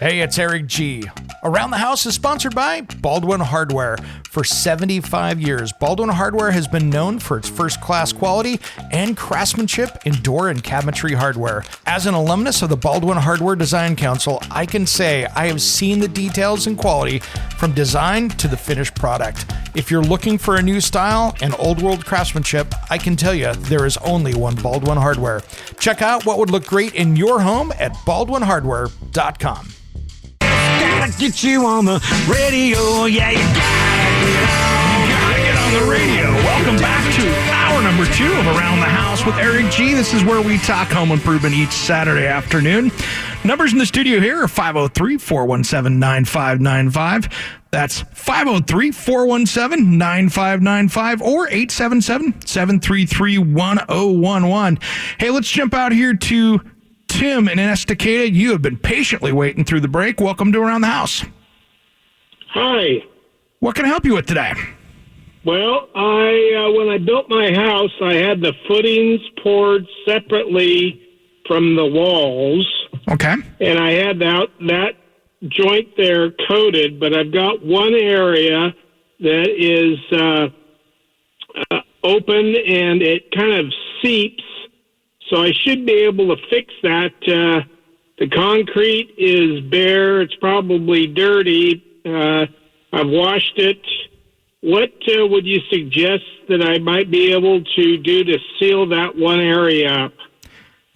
Hey, it's Eric G. Around the House is sponsored by Baldwin Hardware. For 75 years, Baldwin Hardware has been known for its first-class quality and craftsmanship in door and cabinetry hardware. As an alumnus of the Baldwin Hardware Design Council, I can say I have seen the details and quality from design to the finished product. If you're looking for a new style and old-world craftsmanship, I can tell you there is only one Baldwin Hardware. Check out what would look great in your home at baldwinhardware.com. Gotta get you on the radio, yeah, you gotta get on the radio. Welcome back to hour number 2 of Around the House with Eric G. This is where we talk home improvement each Saturday afternoon. Numbers in the studio here are 503-417-9595. That's 503-417-9595 or 877-733-1011. Hey, let's jump out here to Tim in Estacada. You have been patiently waiting through the break. Welcome to Around the House. Hi. What can I help you with today? Well, when I built my house, I had the footings poured separately from the walls. Okay. And I had that joint there coated, but I've got one area that is open and it kind of seeps. So I should be able to fix that. The concrete is bare. It's probably dirty. I've washed it. What would you suggest that I might be able to do to seal that one area up?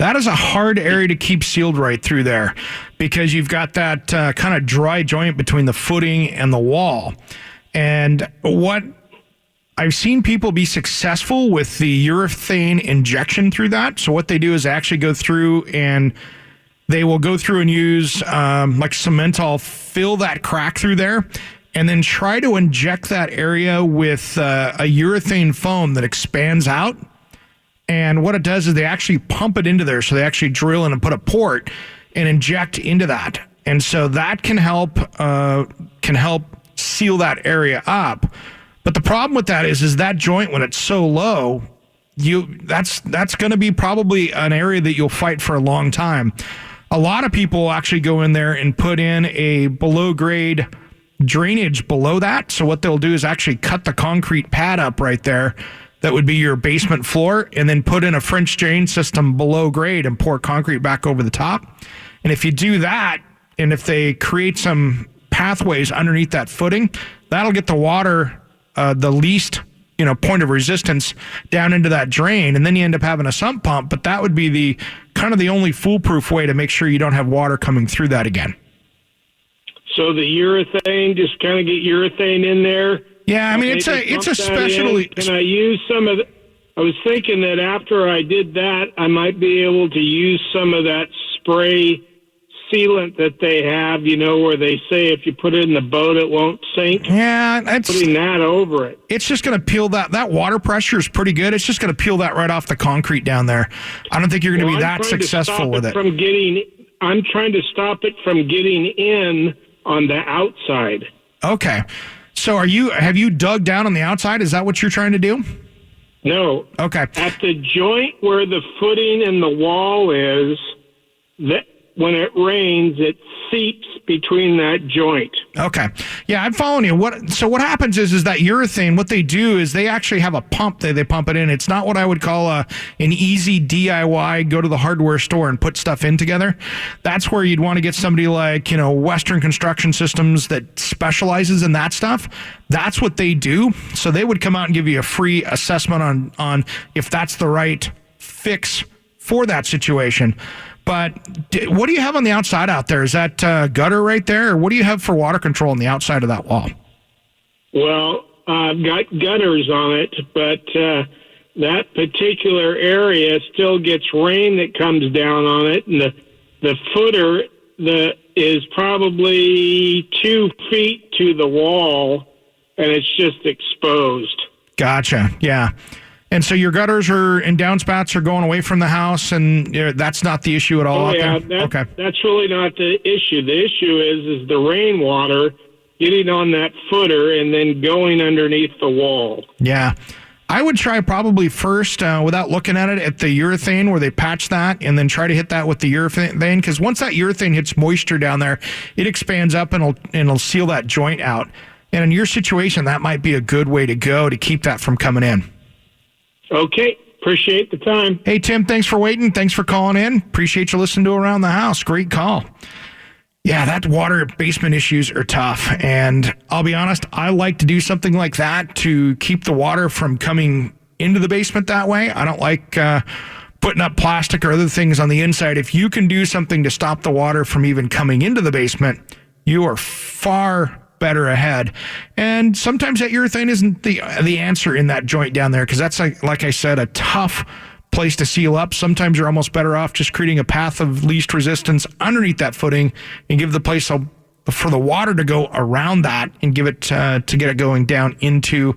That is a hard area to keep sealed right through there because you've got that kind of dry joint between the footing and the wall. And what I've seen people be successful with the urethane injection through that. So what they do is actually go through and they will go through and use like Cementol, fill that crack through there, and then try to inject that area with a urethane foam that expands out. And what it does is they actually pump it into there. So they actually drill in and put a port and inject into that. And so that can help seal that area up. But the problem with that is that joint, when it's so low, that's going to be probably an area that you'll fight for a long time. A lot of people will actually go in there and put in a below grade drainage below that. So what they'll do is actually cut the concrete pad up right there. That would be your basement floor, and then put in a French drain system below grade and pour concrete back over the top. And if you do that, and if they create some pathways underneath that footing, that'll get the water the least, point of resistance down into that drain, and then you end up having a sump pump. But that would be the kind of the only foolproof way to make sure you don't have water coming through that again. So the urethane, just kind of get urethane in there. Yeah, I mean it's a specially. Can I use some of? I was thinking that after I did that, I might be able to use some of that spray sealant that they have, where they say if you put it in the boat, it won't sink. Yeah, putting that over it. It's just going to peel that water pressure is pretty good. It's just going to peel that right off the concrete down there. I don't think you're going to be that successful with it. I'm trying to stop it from getting in on the outside. Okay. So have you dug down on the outside? Is that what you're trying to do? No. Okay. At the joint where the footing and the wall is, when it rains, it seeps between that joint. Okay. Yeah, I'm following you. What happens is that urethane, what they do is they actually have a pump that they pump it in. It's not what I would call an easy DIY, go to the hardware store and put stuff in together. That's where you'd want to get somebody like, Western Construction Systems that specializes in that stuff. That's what they do. So they would come out and give you a free assessment on if that's the right fix for that situation. But what do you have on the outside out there? Is that gutter right there? Or what do you have for water control on the outside of that wall? Well, I've got gutters on it, but that particular area still gets rain that comes down on it. And the footer is probably 2 feet to the wall, and it's just exposed. Gotcha, yeah. And so your gutters and downspouts are going away from the house, and that's not the issue at all. Okay. That's really not the issue. The issue is the rainwater getting on that footer and then going underneath the wall. Yeah. I would try probably first, without looking at it, at the urethane where they patch that, and then try to hit that with the urethane, because once that urethane hits moisture down there, it expands up and it'll seal that joint out. And in your situation, that might be a good way to go to keep that from coming in. Okay. Appreciate the time. Hey, Tim, thanks for waiting. Thanks for calling in. Appreciate you listening to Around the House. Great call. Yeah, that water basement issues are tough. And I'll be honest, I like to do something like that to keep the water from coming into the basement that way. I don't like putting up plastic or other things on the inside. If you can do something to stop the water from even coming into the basement, you are far better ahead. And sometimes that urethane isn't the answer in that joint down there, because that's, like I said, a tough place to seal up. Sometimes you're almost better off just creating a path of least resistance underneath that footing and give the place for the water to go around that and give it to get it going down into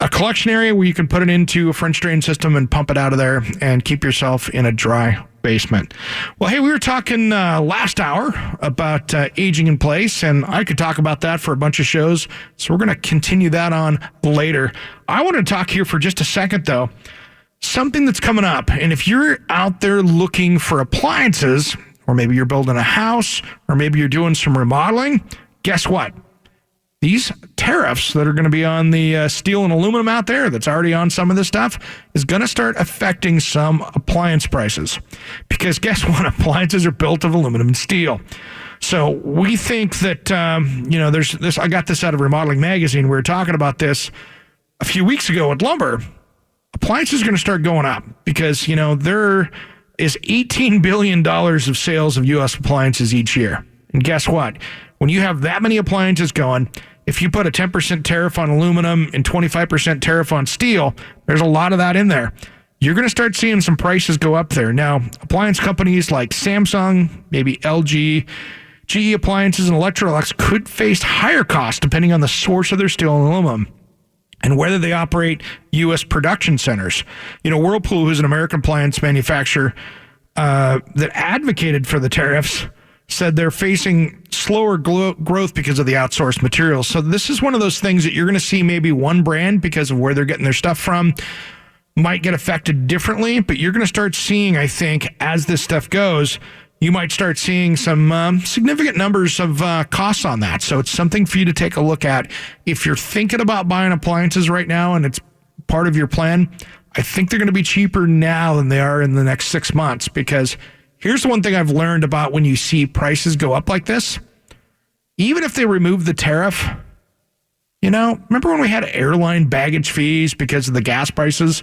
a collection area where you can put it into a French drain system and pump it out of there and keep yourself in a dry basement. Well, hey, we were talking last hour about aging in place, and I could talk about that for a bunch of shows, so we're going to continue that on later. I want to talk here for just a second, though, something that's coming up. And if you're out there looking for appliances, or maybe you're building a house, or maybe you're doing some remodeling, guess what? These tariffs that are going to be on the steel and aluminum out there, that's already on some of this stuff, is going to start affecting some appliance prices. Because guess what? Appliances are built of aluminum and steel. So we think that, there's this. I got this out of Remodeling Magazine. We were talking about this a few weeks ago with lumber. Appliances are going to start going up because, there is $18 billion of sales of U.S. appliances each year. And guess what? When you have that many appliances going, if you put a 10% tariff on aluminum and 25% tariff on steel, there's a lot of that in there. You're going to start seeing some prices go up there. Now, appliance companies like Samsung, maybe LG, GE Appliances, and Electrolux could face higher costs depending on the source of their steel and aluminum and whether they operate U.S. production centers. Whirlpool, who's an American appliance manufacturer that advocated for the tariffs, said they're facing slower growth because of the outsourced materials. So this is one of those things that you're going to see maybe one brand, because of where they're getting their stuff from, might get affected differently. But you're going to start seeing, I think, as this stuff goes, you might start seeing some significant numbers of costs on that. So it's something for you to take a look at. If you're thinking about buying appliances right now and it's part of your plan, I think they're going to be cheaper now than they are in the next 6 months. Because here's the one thing I've learned about when you see prices go up like this. Even if they remove the tariff, remember when we had airline baggage fees because of the gas prices?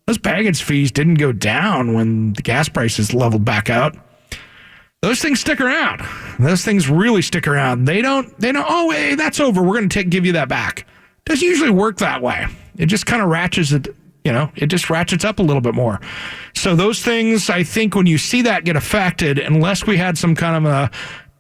Those baggage fees didn't go down when the gas prices leveled back out. Those things stick around. Those things really stick around. They don't, oh, hey, that's over. We're going to give you that back. It doesn't usually work that way. It just kind of ratchets it, it just ratchets up a little bit more. So those things, I think when you see that get affected, unless we had some kind of a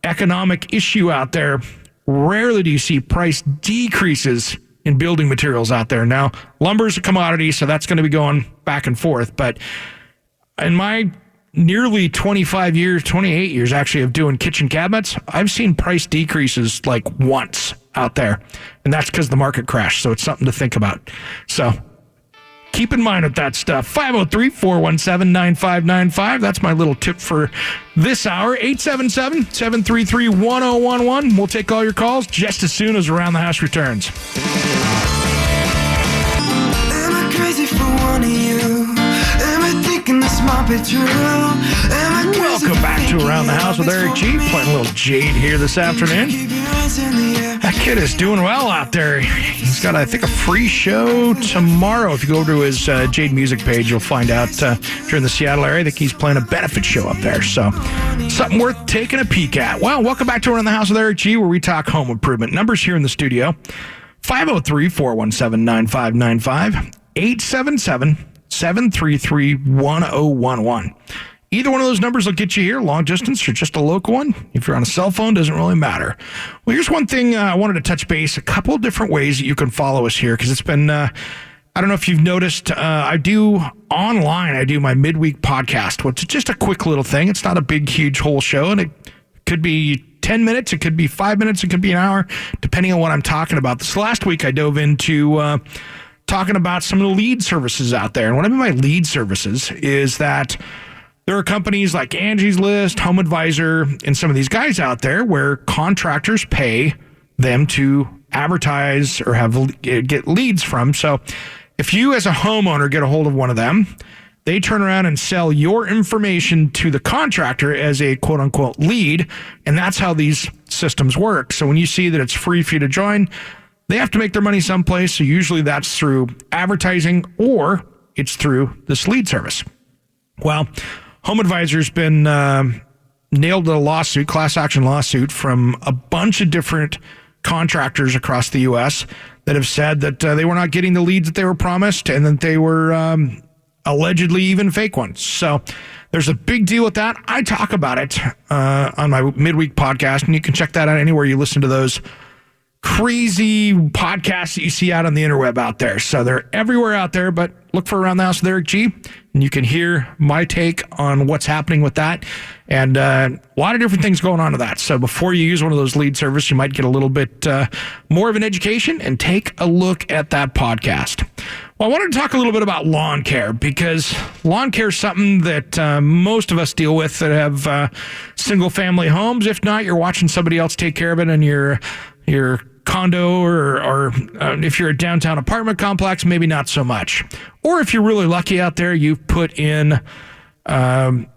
economic issue out there, rarely do you see price decreases in building materials out there. Now, lumber is a commodity, so that's going to be going back and forth. But in my nearly 28 years actually of doing kitchen cabinets, I've seen price decreases like once out there. And that's because the market crashed. So it's something to think about. So keep in mind with that stuff. 503-417-9595. That's my little tip for this hour. 877-733-1011. We'll take all your calls just as soon as Around the House returns. Am I crazy for one of you? Am I thinking this might be true? Welcome back to Around the House with Eric G. Playing a little Jade here this afternoon. That kid is doing well out there. He's got, I think, a free show tomorrow. If you go over to his Jade music page, you'll find out if you're in the Seattle area, I think he's playing a benefit show up there. So something worth taking a peek at. Well, welcome back to Around the House with Eric G, where we talk home improvement. Numbers here in the studio, 503-417-9595, 877-733-1011. Either one of those numbers will get you here, long distance or just a local one. If you're on a cell phone, doesn't really matter. Well, here's one thing I wanted to touch base, a couple of different ways that you can follow us here, because it's been, I don't know if you've noticed, I do my midweek podcast, which is just a quick little thing. It's not a big, huge whole show, and it could be 10 minutes, it could be 5 minutes, it could be an hour, depending on what I'm talking about. This last week, I dove into talking about some of the lead services out there. And what I mean by lead services is that there are companies like Angie's List, Home Advisor, and some of these guys out there where contractors pay them to advertise or get leads from. So if you as a homeowner get a hold of one of them, they turn around and sell your information to the contractor as a quote unquote lead. And that's how these systems work. So when you see that it's free for you to join, they have to make their money someplace. So usually that's through advertising or it's through this lead service. Well, Home Advisor's been nailed to a lawsuit, class action lawsuit from a bunch of different contractors across the U.S. that have said that they were not getting the leads that they were promised and that they were allegedly even fake ones. So there's a big deal with that. I talk about it on my midweek podcast, and you can check that out anywhere you listen to those crazy podcasts that you see out on the interweb out there. So they're everywhere out there, but look for Around the House with Eric G, and you can hear my take on what's happening with that. And a lot of different things going on with that. So before you use one of those lead services, you might get a little bit more of an education and take a look at that podcast. Well, I wanted to talk a little bit about lawn care, because lawn care is something that most of us deal with that have single family homes. If not, you're watching somebody else take care of it in your condo or if you're a downtown apartment complex, maybe not so much. Or if you're really lucky out there, you've put in AstroTurf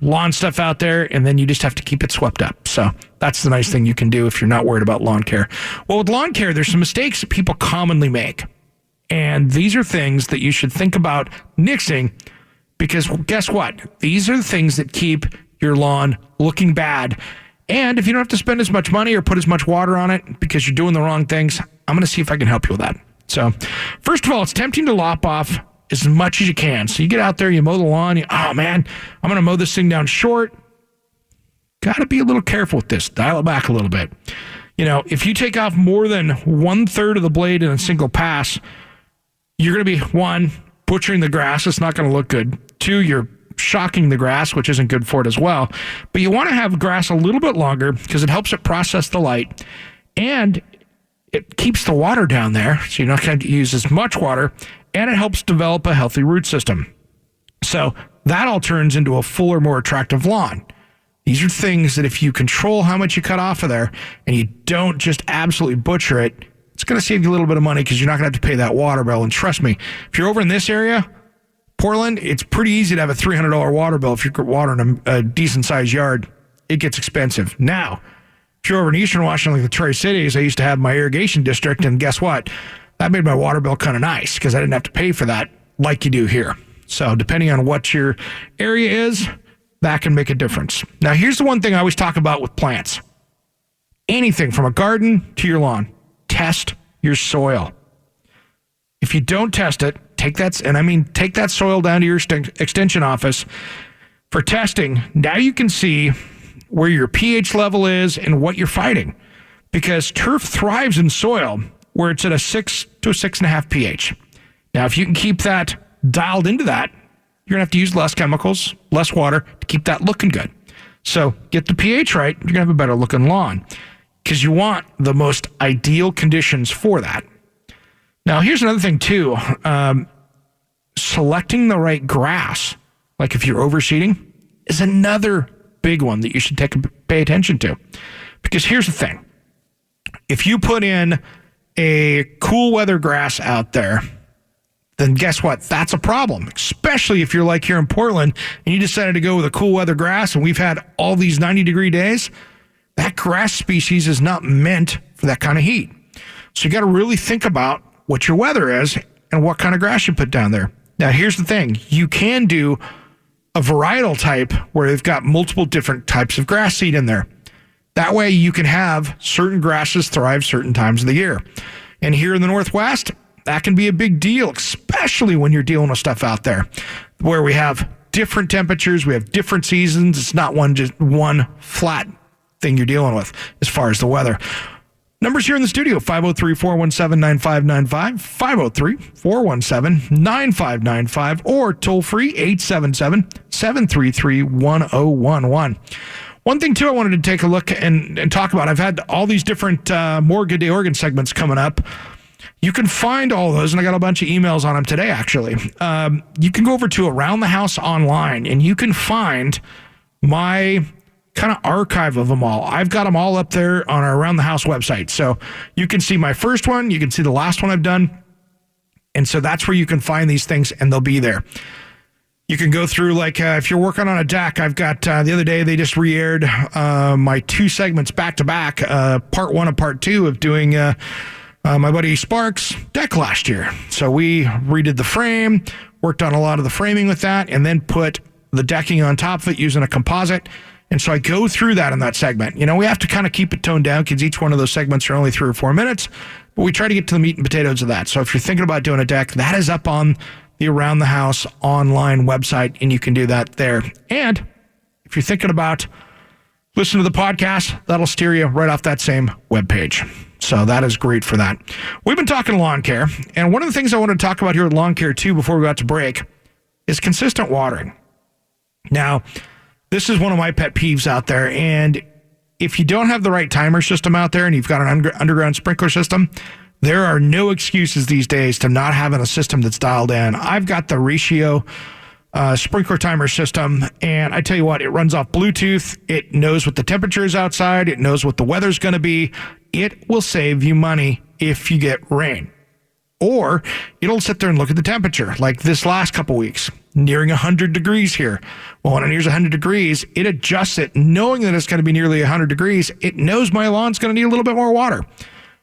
lawn stuff out there, and then you just have to keep it swept up. So that's the nice thing you can do if you're not worried about lawn care. Well, with lawn care, there's some mistakes that people commonly make. And these are things that you should think about nixing, because guess what? These are the things that keep your lawn looking bad. And if you don't have to spend as much money or put as much water on it because you're doing the wrong things, I'm going to see if I can help you with that. So first of all, it's tempting to lop off as much as you can. So you get out there, you mow the lawn, oh man, I'm going to mow this thing down short. Got to be a little careful with this. Dial it back a little bit. You know, if you take off more than 1/3 of the blade in a single pass, you're going to be, one, butchering the grass. It's not going to look good. Two, you're shocking the grass, which isn't good for it as well. But you want to have grass a little bit longer because it helps it process the light and it keeps the water down there, so you're not going to use as much water, and it helps develop a healthy root system. So that all turns into a fuller, more attractive lawn. These are things that if you control how much you cut off of there and you don't just absolutely butcher it, it's going to save you a little bit of money because you're not going to have to pay that water bill. And trust me, if you're over in this area, Portland, it's pretty easy to have a $300 water bill if you're watering a decent-sized yard. It gets expensive. Now, if you're over in Eastern Washington, like the Tri-Cities, I used to have my irrigation district, and guess what? That made my water bill kind of nice because I didn't have to pay for that like you do here. So depending on what your area is, that can make a difference. Now, here's the one thing I always talk about with plants. Anything from a garden to your lawn, test your soil. If you don't test it, take that soil down to your extension office for testing. Now you can see where your pH level is and what you're fighting, because turf thrives in soil where it's at a 6 to a 6.5 pH. Now, if you can keep that dialed into that, you're going to have to use less chemicals, less water to keep that looking good. So get the pH right, you're going to have a better looking lawn because you want the most ideal conditions for that. Now, here's another thing too. Selecting the right grass, like if you're overseeding, is another big one that you should pay attention to. Because here's the thing. If you put in a cool weather grass out there, then guess what? That's a problem, especially if you're like here in Portland and you decided to go with a cool weather grass and we've had all these 90-degree days. That grass species is not meant for that kind of heat. So you got to really think about what your weather is and what kind of grass you put down there. Now, here's the thing. You can do a varietal type where they've got multiple different types of grass seed in there. That way you can have certain grasses thrive certain times of the year. And here in the Northwest, that can be a big deal, especially when you're dealing with stuff out there where we have different temperatures, we have different seasons. It's not just one flat thing you're dealing with as far as the weather. Numbers here in the studio, 503-417-9595, 503-417-9595, or toll free 877-733-1011. One thing, too, I wanted to take a look and talk about. I've had all these different More Good Day Oregon segments coming up, You can find all those, and I got a bunch of emails on them today, actually. You can go over to Around the House Online, and you can find my kind of archive of them all. I've got them all up there on our Around the House website. So you can see my first one, you can see the last one I've done. And so that's where you can find these things, and they'll be there. You can go through, like, if you're working on a deck, I've got, the other day, they just re-aired my 2 segments back-to-back, part 1 and part 2 of doing my buddy Sparks' deck last year. So we redid the frame, worked on a lot of the framing with that, and then put the decking on top of it using a composite. And so I go through that in that segment. You know, we have to kind of keep it toned down because each one of those segments are only 3 or 4 minutes, but we try to get to the meat and potatoes of that. So if you're thinking about doing a deck, that is up on the Around the House online website, and you can do that there. And if you're thinking about listening to the podcast, that'll steer you right off that same webpage. So that is great for that. We've been talking lawn care, and one of the things I want to talk about here with lawn care too before we go out to break is consistent watering. Now, this is one of my pet peeves out there, and if you don't have the right timer system out there and you've got an underground sprinkler system, there are no excuses these days to not having a system that's dialed in. I've got the Ratio sprinkler timer system, and I tell you what, it runs off Bluetooth. It knows what the temperature is outside. It knows what the weather's going to be. It will save you money if you get rain. Or it'll sit there and look at the temperature, like this last couple weeks, nearing 100 degrees here. Well, when it nears 100 degrees, it adjusts it, knowing that it's going to be nearly 100 degrees. It knows my lawn's going to need a little bit more water.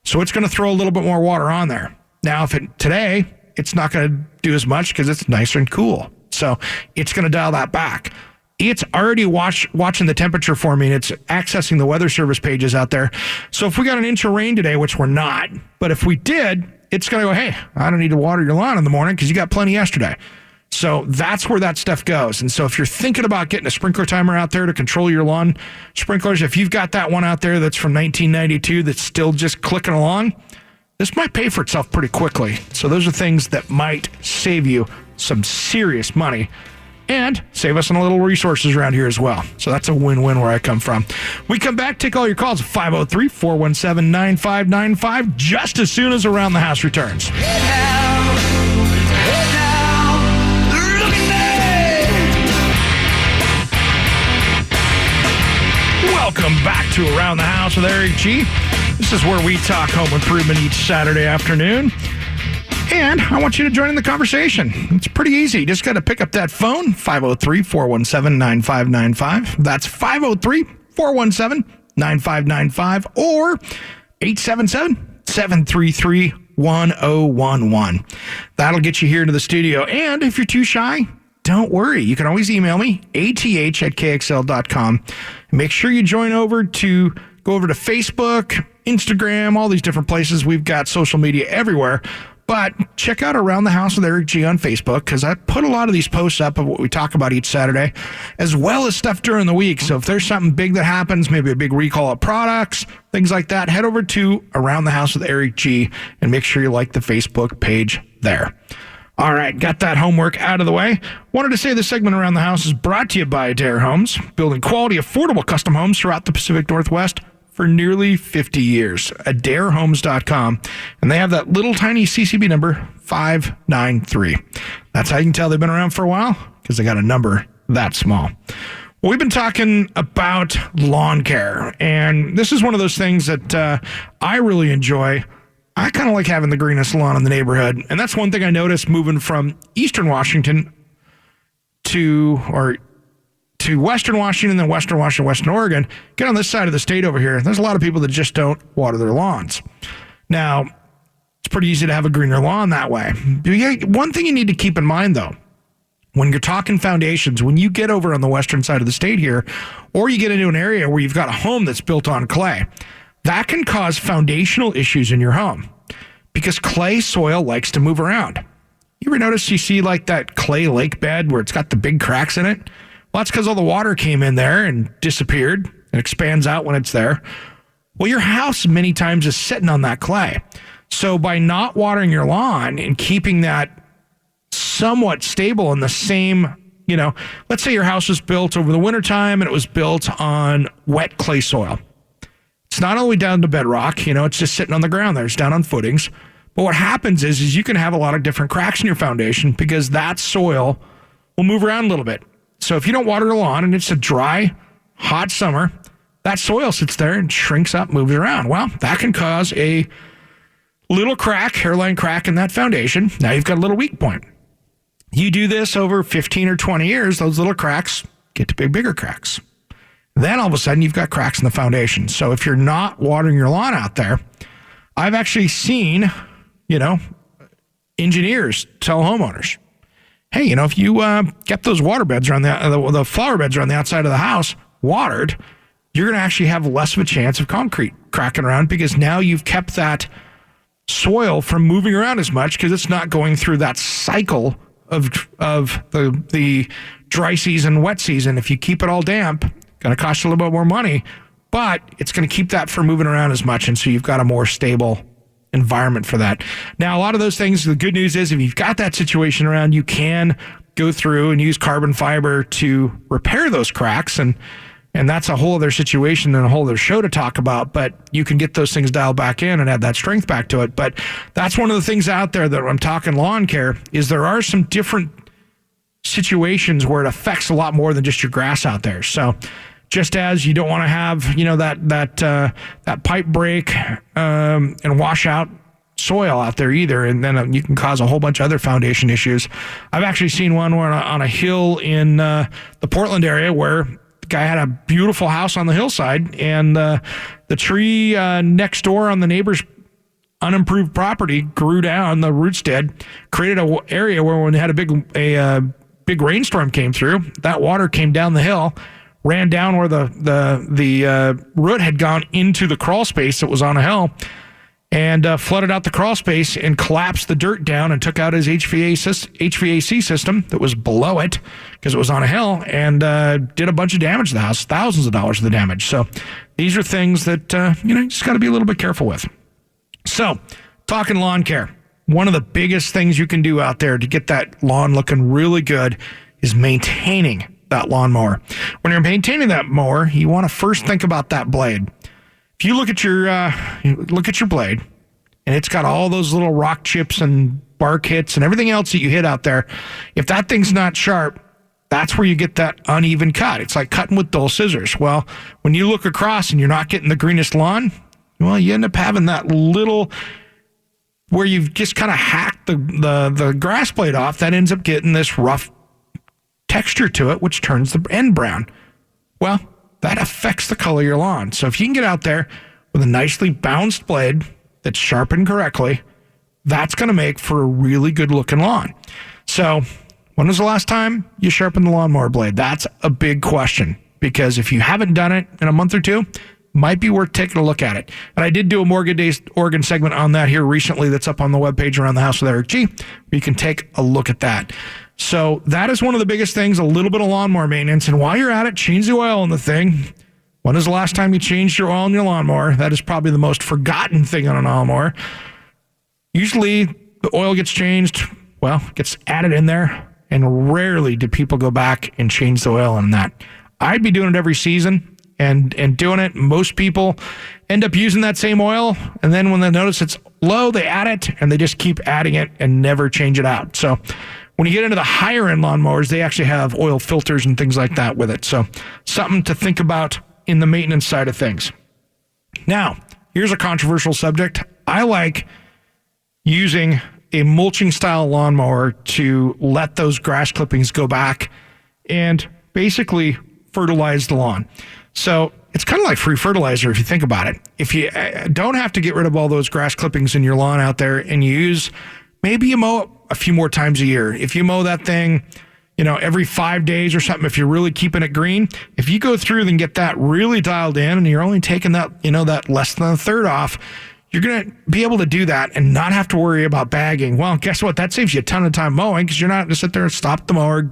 So it's going to throw a little bit more water on there. Now, today, it's not going to do as much because it's nicer and cool. So it's going to dial that back. It's already watching the temperature for me, and it's accessing the weather service pages out there. So if we got an inch of rain today, which we're not, but if we did, it's going to go, hey, I don't need to water your lawn in the morning because you got plenty yesterday. So that's where that stuff goes. And so if you're thinking about getting a sprinkler timer out there to control your lawn sprinklers, if you've got that one out there that's from 1992 that's still just clicking along, this might pay for itself pretty quickly. So those are things that might save you some serious money and save us on a little resources around here as well. So that's a win-win where I come from. We come back, take all your calls at 503-417-9595 just as soon as Around the House returns. Welcome back to Around the House with Eric G. This is where we talk home improvement each Saturday afternoon. And I want you to join in the conversation. It's pretty easy. You just got to pick up that phone, 503-417-9595. That's 503-417-9595 or 877-733-1011. That'll get you here into the studio. And if you're too shy, don't worry. You can always email me, ath@kxl.com. Make sure you go over to Facebook, Instagram, all these different places. We've got social media everywhere. But check out Around the House with Eric G on Facebook, because I put a lot of these posts up of what we talk about each Saturday, as well as stuff during the week. So if there's something big that happens, maybe a big recall of products, things like that, head over to Around the House with Eric G and make sure you like the Facebook page there. All right, got that homework out of the way. Wanted to say this segment Around the House is brought to you by Adair Homes, building quality, affordable custom homes throughout the Pacific Northwest for nearly 50 years. AdairHomes.com. And they have that little tiny CCB number, 593. That's how you can tell they've been around for a while, because they got a number that small. Well, we've been talking about lawn care, and this is one of those things that I really enjoy. I kind of like having the greenest lawn in the neighborhood, and that's one thing I noticed moving from Eastern Washington to Western Washington, then Western Washington, Western Oregon. Get on this side of the state over here, there's a lot of people that just don't water their lawns. Now, it's pretty easy to have a greener lawn that way. One thing you need to keep in mind, though, when you're talking foundations, when you get over on the western side of the state here, or you get into an area where you've got a home that's built on clay, that can cause foundational issues in your home because clay soil likes to move around. You ever notice you see like that clay lake bed where it's got the big cracks in it? Well, that's because all the water came in there and disappeared and expands out when it's there. Well, your house many times is sitting on that clay. So by not watering your lawn and keeping that somewhat stable in the same, let's say your house was built over the wintertime and it was built on wet clay soil. It's not all the way down to bedrock, it's just sitting on the ground there. It's down on footings. But what happens is you can have a lot of different cracks in your foundation because that soil will move around a little bit. So if you don't water the lawn and it's a dry, hot summer, that soil sits there and shrinks up, moves around. Well, that can cause a little crack, hairline crack in that foundation. Now you've got a little weak point. You do this over 15 or 20 years, those little cracks get to be bigger cracks. Then all of a sudden you've got cracks in the foundation. So if you're not watering your lawn out there, I've actually seen, engineers tell homeowners, hey, if you get those water beds around the flower beds around the outside of the house watered, you're going to actually have less of a chance of concrete cracking around because now you've kept that soil from moving around as much because it's not going through that cycle of the dry season, wet season. If you keep it all damp, going to cost you a little bit more money, but it's going to keep that from moving around as much. And so you've got a more stable environment for that. Now, a lot of those things, the good news is if you've got that situation around, you can go through and use carbon fiber to repair those cracks. And that's a whole other situation and a whole other show to talk about, but you can get those things dialed back in and add that strength back to it. But that's one of the things out there that I'm talking lawn care is there are some different situations where it affects a lot more than just your grass out there. So just as you don't want to have, that pipe break and wash out soil out there either, and then you can cause a whole bunch of other foundation issues. I've actually seen one where on a hill in the Portland area where the guy had a beautiful house on the hillside, and the tree next door on the neighbor's unimproved property grew down, the roots did, created an area where when they had a big rainstorm came through, that water came down the hill, ran down where the root had gone into the crawl space that was on a hill, and flooded out the crawl space and collapsed the dirt down and took out his HVAC system that was below it because it was on a hill, and did a bunch of damage to the house, thousands of dollars of the damage. So these are things that you just got to be a little bit careful with. So talking lawn care, one of the biggest things you can do out there to get that lawn looking really good is maintaining that lawnmower. When you're maintaining that mower, you want to first think about that blade. If you look at your blade, and it's got all those little rock chips and bark hits and everything else that you hit out there, if that thing's not sharp, that's where you get that uneven cut. It's like cutting with dull scissors. Well, when you look across and you're not getting the greenest lawn, well, you end up having that little where you've just kind of hacked the grass blade off, that ends up getting this rough texture to it, which turns the end brown. Well, that affects the color of your lawn. So if you can get out there with a nicely bounced blade that's sharpened correctly, that's going to make for a really good looking lawn. So when was the last time you sharpened the lawnmower blade? That's a big question, because if you haven't done it in a month or two, might be worth taking a look at it. And I did do a Morgan Days Oregon segment on that here recently that's up on the webpage Around the House with Eric G, where you can take a look at that. So that is one of the biggest things, a little bit of lawnmower maintenance. And while you're at it, change the oil in the thing. When was the last time you changed your oil in your lawnmower? That is probably the most forgotten thing on a lawnmower. Usually the oil gets changed, gets added in there, and rarely do people go back and change the oil in that. I'd be doing it every season. And doing it, most people end up using that same oil, and then when they notice it's low, they add it, and they just keep adding it and never change it out. So when you get into the higher end lawnmowers, they actually have oil filters and things like that with it. So something to think about in the maintenance side of things. Now, here's a controversial subject. I like using a mulching style lawnmower to let those grass clippings go back and basically fertilize the lawn. So it's kind of like free fertilizer if you think about it. If you don't have to get rid of all those grass clippings in your lawn out there, and maybe you mow it a few more times a year. If you mow that thing, every 5 days or something, if you're really keeping it green, if you go through and get that really dialed in and you're only taking that, that less than a third off, you're going to be able to do that and not have to worry about bagging. Well, guess what? That saves you a ton of time mowing, because you're not going to sit there and stop the mower,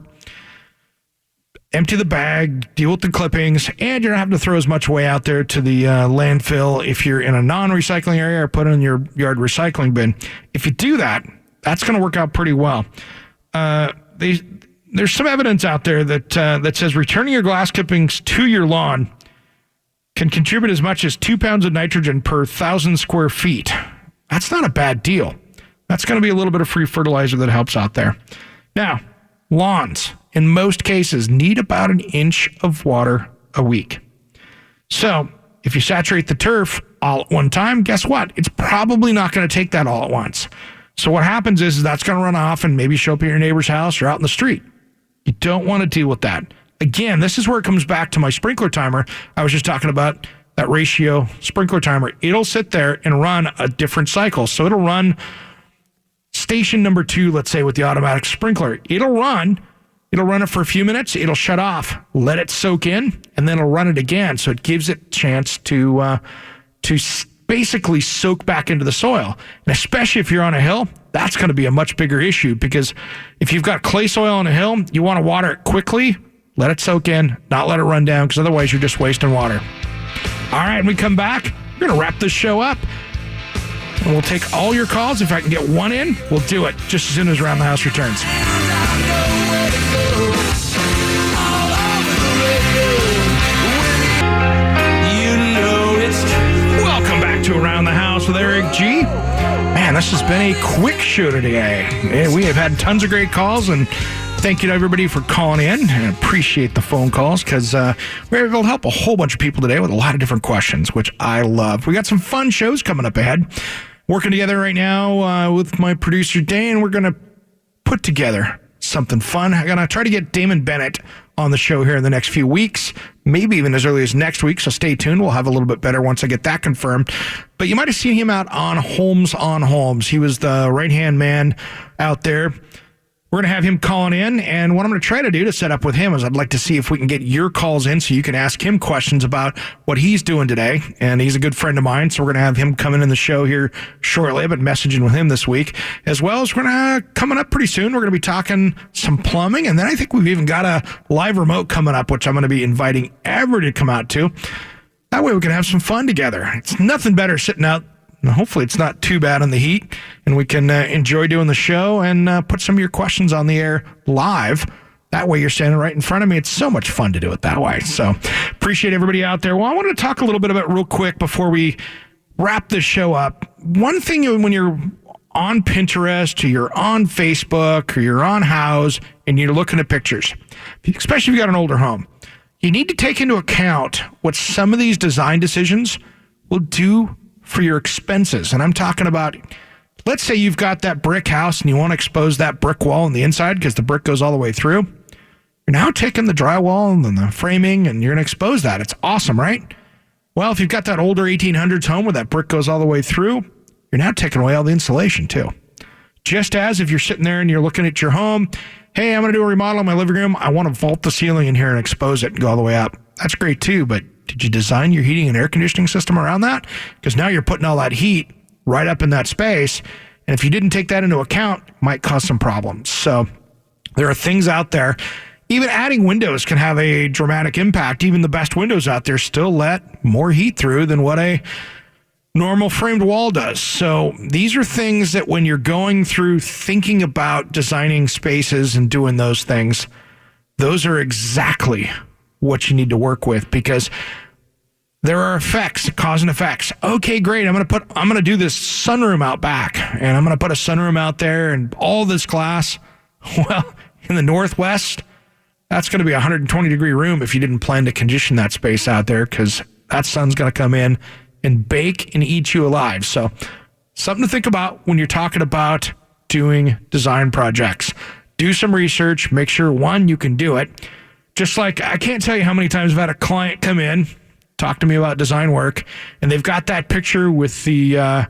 empty the bag, deal with the clippings, and you're not having to throw as much away out there to the landfill if you're in a non-recycling area, or put it in your yard recycling bin. If you do that, that's going to work out pretty well. There's some evidence out there that says returning your grass clippings to your lawn can contribute as much as 2 pounds of nitrogen per 1,000 square feet. That's not a bad deal. That's going to be a little bit of free fertilizer that helps out there. Now, lawns, in most cases, need about an inch of water a week. So if you saturate the turf all at one time, guess what? It's probably not going to take that all at once. So what happens is that's going to run off and maybe show up at your neighbor's house or out in the street. You don't want to deal with that. Again, this is where it comes back to my sprinkler timer. I was just talking about that ratio sprinkler timer. It'll sit there and run a different cycle. So it'll run station number 2, let's say, with the automatic sprinkler. It'll run it for a few minutes. It'll shut off, let it soak in, and then it'll run it again. So it gives it a chance to basically soak back into the soil. And especially if you're on a hill, that's going to be a much bigger issue, because if you've got clay soil on a hill, you want to water it quickly, let it soak in, not let it run down, because otherwise you're just wasting water. All right, when we come back, we're going to wrap this show up. And we'll take all your calls. If I can get one in, we'll do it just as soon as Around the House returns. Welcome back to Around the House with Eric G. Man, this has been a quick show today. We have had tons of great calls, and thank you to everybody for calling in. I appreciate the phone calls, because we're able to help a whole bunch of people today with a lot of different questions, which I love. We got some fun shows coming up ahead. Working together right now with my producer, Dane. We're going to put together something fun. I'm going to try to get Damon Bennett on the show here in the next few weeks, maybe even as early as next week, so stay tuned. We'll have a little bit better once I get that confirmed. But you might have seen him out on Holmes on Holmes. He was the right-hand man out there. We're going to have him calling in, and what I'm going to try to do to set up with him is I'd like to see if we can get your calls in so you can ask him questions about what he's doing today, and he's a good friend of mine, so we're going to have him coming in the show here shortly. I've been messaging with him this week, as well as we're going to, coming up pretty soon, we're going to be talking some plumbing, and then I think we've even got a live remote coming up, which I'm going to be inviting Everett to come out to. That way we can have some fun together. It's nothing better sitting out. Hopefully it's not too bad in the heat, and we can enjoy doing the show and put some of your questions on the air live. That way you're standing right in front of me. It's so much fun to do it that way. So appreciate everybody out there. Well, I wanted to talk a little bit about real quick before we wrap this show up. One thing when you're on Pinterest or you're on Facebook or you're on Houzz and you're looking at pictures, especially if you got an older home, you need to take into account what some of these design decisions will do for your expenses. And I'm talking about, let's say you've got that brick house and you want to expose that brick wall on the inside because the brick goes all the way through. You're now taking the drywall and the framing and you're going to expose that. It's awesome, right? Well, if you've got that older 1800s home where that brick goes all the way through, you're now taking away all the insulation too. Just as if you're sitting there and you're looking at your home, hey, I'm going to do a remodel in my living room. I want to vault the ceiling in here and expose it and go all the way up. That's great too, but did you design your heating and air conditioning system around that? Because now you're putting all that heat right up in that space. And if you didn't take that into account, it might cause some problems. So there are things out there. Even adding windows can have a dramatic impact. Even the best windows out there still let more heat through than what a normal framed wall does. So these are things that when you're going through thinking about designing spaces and doing those things, those are exactly what you need to work with, because there are effects, cause and effects. Okay, great. I'm going to do this sunroom out back, and I'm going to put a sunroom out there and all this glass. Well, in the Northwest, that's going to be a 120-degree room if you didn't plan to condition that space out there, because that sun's going to come in and bake and eat you alive. So something to think about when you're talking about doing design projects. Do some research. Make sure, one, you can do it. Just like, I can't tell you how many times I've had a client come in, talk to me about design work, and they've got that picture with the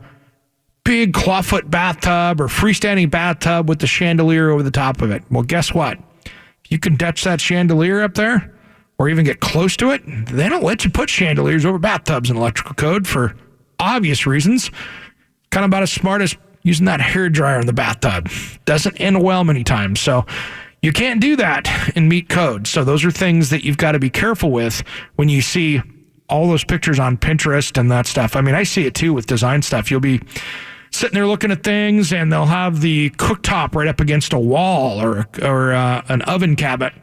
big clawfoot bathtub or freestanding bathtub with the chandelier over the top of it. Well, guess what? If you can touch that chandelier up there or even get close to it, they don't let you put chandeliers over bathtubs in electrical code for obvious reasons. Kind of about as smart as using that hairdryer in the bathtub. Doesn't end well many times. So you can't do that and meet code. So those are things that you've got to be careful with when you see all those pictures on Pinterest and that stuff. I mean, I see it too with design stuff. You'll be sitting there looking at things and they'll have the cooktop right up against a wall or an oven cabinet,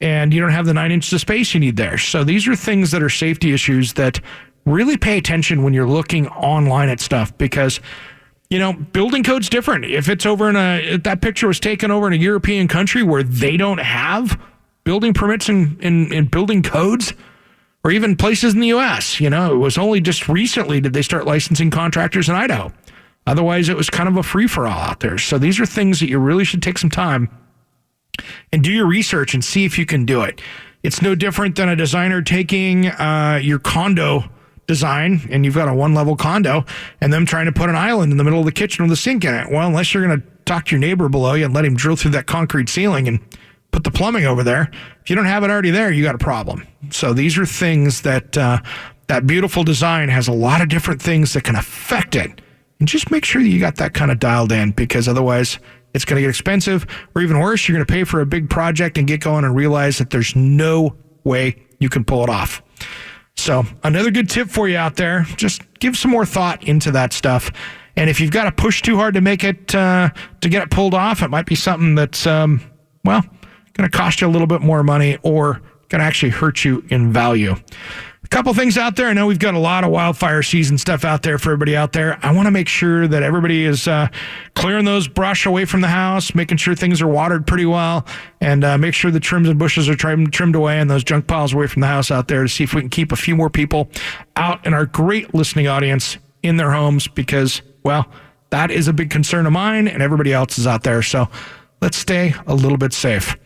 and you don't have the 9 inches of space you need there. So these are things that are safety issues that really pay attention when you're looking online at stuff, because building code's different. If it's over if that picture was taken over in a European country where they don't have building permits and building codes, or even places in the U.S., it was only just recently did they start licensing contractors in Idaho. Otherwise, it was kind of a free-for-all out there. So these are things that you really should take some time and do your research and see if you can do it. It's no different than a designer taking your condo design, and you've got a one-level condo, and them trying to put an island in the middle of the kitchen with a sink in it. Well, unless you're going to talk to your neighbor below you and let him drill through that concrete ceiling and put the plumbing over there, if you don't have it already there, you got a problem. So these are things that that beautiful design has a lot of different things that can affect it. And just make sure that you got that kind of dialed in, because otherwise it's going to get expensive, or even worse, you're going to pay for a big project and get going and realize that there's no way you can pull it off. So another good tip for you out there, just give some more thought into that stuff. And if you've got to push too hard to make it, to get it pulled off, it might be something that's, going to cost you a little bit more money or going to actually hurt you in value. A couple things out there. I know we've got a lot of wildfire season stuff out there for everybody out there. I want to make sure that everybody is clearing those brush away from the house, making sure things are watered pretty well, and make sure the trims and bushes are trimmed away and those junk piles away from the house out there, to see if we can keep a few more people out in our great listening audience in their homes, because, well, that is a big concern of mine and everybody else is out there. So let's stay a little bit safe.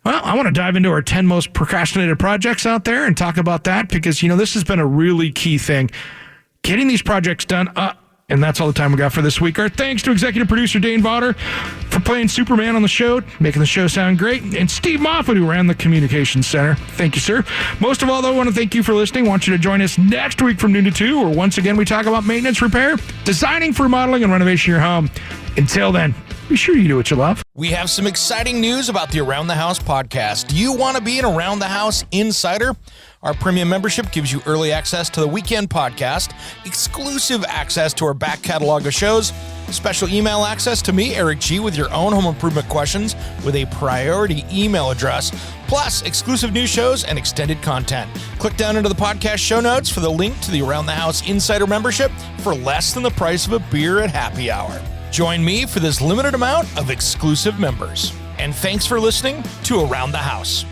Well, I want to dive into our 10 most procrastinated projects out there and talk about that, because, this has been a really key thing. Getting these projects done. And that's all the time we got for this week. Our thanks to executive producer Dane Vaughter for playing Superman on the show, making the show sound great, and Steve Moffat, who ran the communications center. Thank you, sir. Most of all, though, I want to thank you for listening. I want you to join us next week from noon to 2, where once again we talk about maintenance, repair, designing for remodeling, and renovation of your home. Until then, be sure you do what you love. We have some exciting news about the Around the House podcast. Do you want to be an Around the House insider? Our premium membership gives you early access to the weekend podcast, exclusive access to our back catalog of shows, special email access to me, Eric G., with your own home improvement questions with a priority email address, plus exclusive new shows and extended content. Click down into the podcast show notes for the link to the Around the House Insider membership for less than the price of a beer at happy hour. Join me for this limited amount of exclusive members. And thanks for listening to Around the House.